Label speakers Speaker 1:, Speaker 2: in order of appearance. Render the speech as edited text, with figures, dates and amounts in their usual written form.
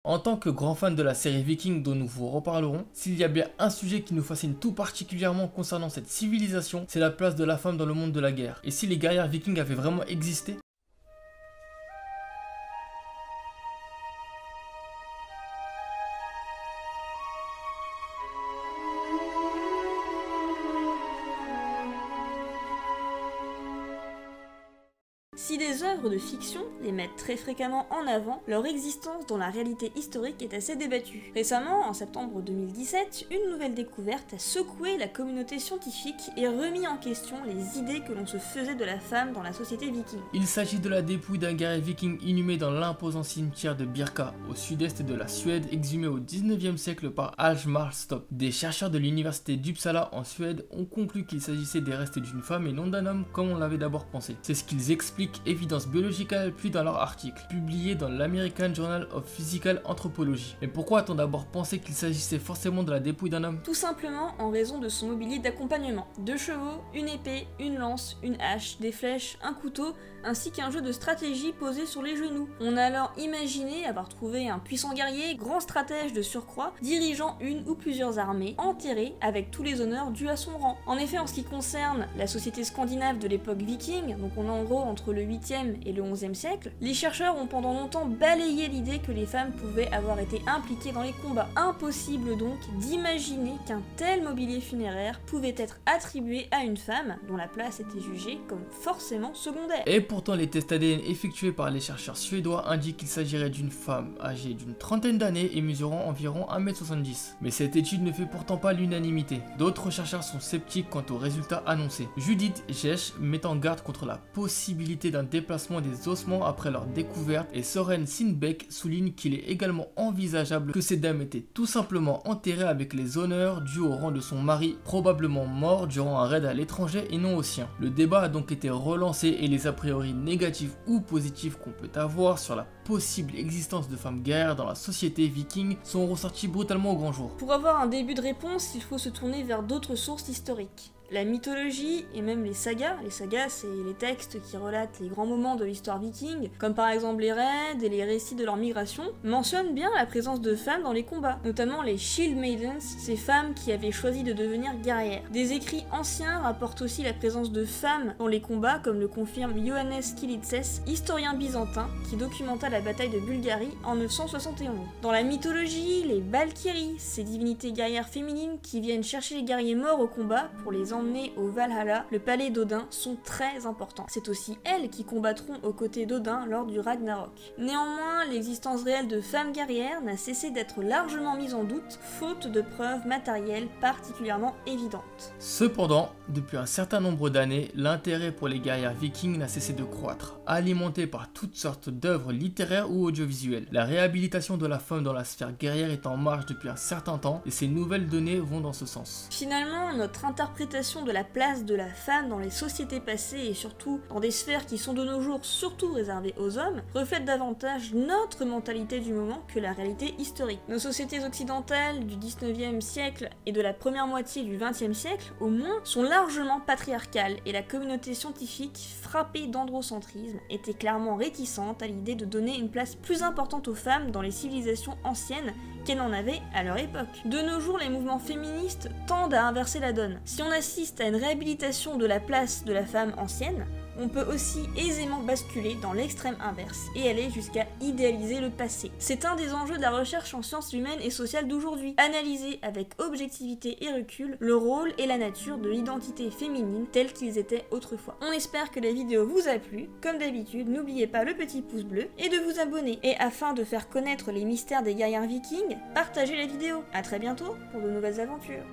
Speaker 1: En tant que grand fan de la série Viking dont nous vous reparlerons, s'il y a bien un sujet qui nous fascine tout particulièrement concernant cette civilisation, c'est la place de la femme dans le monde de la guerre. Et si les guerrières vikings avaient vraiment existé?
Speaker 2: Si des œuvres de fiction les mettent très fréquemment en avant, leur existence dans la réalité historique est assez débattue. Récemment, en septembre 2017, une nouvelle découverte a secoué la communauté scientifique et remis en question les idées que l'on se faisait de la femme dans la société viking.
Speaker 1: Il s'agit de la dépouille d'un guerrier viking inhumé dans l'imposant cimetière de Birka, au sud-est de la Suède, exhumé au 19e siècle par Hjalmar Stopp. Des chercheurs de l'université d'Uppsala en Suède ont conclu qu'il s'agissait des restes d'une femme et non d'un homme comme on l'avait d'abord pensé. C'est ce qu'ils expliquent Evidence Biological puis dans leur article, publié dans l'American Journal of Physical Anthropology. Mais pourquoi a-t-on d'abord pensé qu'il s'agissait forcément de la dépouille d'un homme?
Speaker 2: Tout simplement en raison de son mobilier d'accompagnement. 2 chevaux, une épée, une lance, une hache, des flèches, un couteau, ainsi qu'un jeu de stratégie posé sur les genoux. On a alors imaginé avoir trouvé un puissant guerrier, grand stratège de surcroît, dirigeant une ou plusieurs armées, enterré avec tous les honneurs dus à son rang. En effet, en ce qui concerne la société scandinave de l'époque viking, donc on est en gros entre le 8e et le 11e siècle, les chercheurs ont pendant longtemps balayé l'idée que les femmes pouvaient avoir été impliquées dans les combats. Impossible donc d'imaginer qu'un tel mobilier funéraire pouvait être attribué à une femme dont la place était jugée comme forcément secondaire.
Speaker 1: Et pourtant, les tests ADN effectués par les chercheurs suédois indiquent qu'il s'agirait d'une femme âgée d'une trentaine d'années et mesurant environ 1m70. Mais cette étude ne fait pourtant pas l'unanimité. D'autres chercheurs sont sceptiques quant aux résultats annoncés. Judith Jesch met en garde contre la possibilité d'un déplacement des ossements après leur découverte et Soren Sindbeck souligne qu'il est également envisageable que ces dames étaient tout simplement enterrées avec les honneurs dus au rang de son mari, probablement mort durant un raid à l'étranger et non au sien. Le débat a donc été relancé et les a priori négatifs ou positifs qu'on peut avoir sur la possible existence de femmes guerrières dans la société viking sont ressortis brutalement au grand jour.
Speaker 2: Pour avoir un début de réponse, il faut se tourner vers d'autres sources historiques. La mythologie et même les sagas c'est les textes qui relatent les grands moments de l'histoire viking, comme par exemple les raids et les récits de leur migration, mentionnent bien la présence de femmes dans les combats, notamment les Shield Maidens, ces femmes qui avaient choisi de devenir guerrières. Des écrits anciens rapportent aussi la présence de femmes dans les combats, comme le confirme Ioannes Kylitzes, historien byzantin, qui documenta la bataille de Bulgarie en 971. Dans la mythologie, les Valkyries, ces divinités guerrières féminines qui viennent chercher les guerriers morts au combat pour les emmenés au Valhalla, le palais d'Odin, sont très importants. C'est aussi elles qui combattront aux côtés d'Odin lors du Ragnarok. Néanmoins, l'existence réelle de femmes guerrières n'a cessé d'être largement mise en doute, faute de preuves matérielles particulièrement évidentes.
Speaker 1: Cependant, depuis un certain nombre d'années, l'intérêt pour les guerrières vikings n'a cessé de croître, alimenté par toutes sortes d'œuvres littéraires ou audiovisuelles. La réhabilitation de la femme dans la sphère guerrière est en marche depuis un certain temps et ces nouvelles données vont dans ce sens.
Speaker 2: Finalement, notre interprétation de la place de la femme dans les sociétés passées et surtout dans des sphères qui sont de nos jours surtout réservées aux hommes, reflète davantage notre mentalité du moment que la réalité historique. Nos sociétés occidentales du 19e siècle et de la première moitié du 20e siècle, au moins, sont largement patriarcales et la communauté scientifique, frappée d'androcentrisme, était clairement réticente à l'idée de donner une place plus importante aux femmes dans les civilisations anciennes qu'elles n'en avaient à leur époque. De nos jours, les mouvements féministes tendent à inverser la donne. Si on assiste à une réhabilitation de la place de la femme ancienne, on peut aussi aisément basculer dans l'extrême inverse et aller jusqu'à idéaliser le passé. C'est un des enjeux de la recherche en sciences humaines et sociales d'aujourd'hui. Analyser avec objectivité et recul le rôle et la nature de l'identité féminine tels qu'ils étaient autrefois. On espère que la vidéo vous a plu. Comme d'habitude, n'oubliez pas le petit pouce bleu et de vous abonner. Et afin de faire connaître les mystères des guerrières vikings, partagez la vidéo. A très bientôt pour de nouvelles aventures.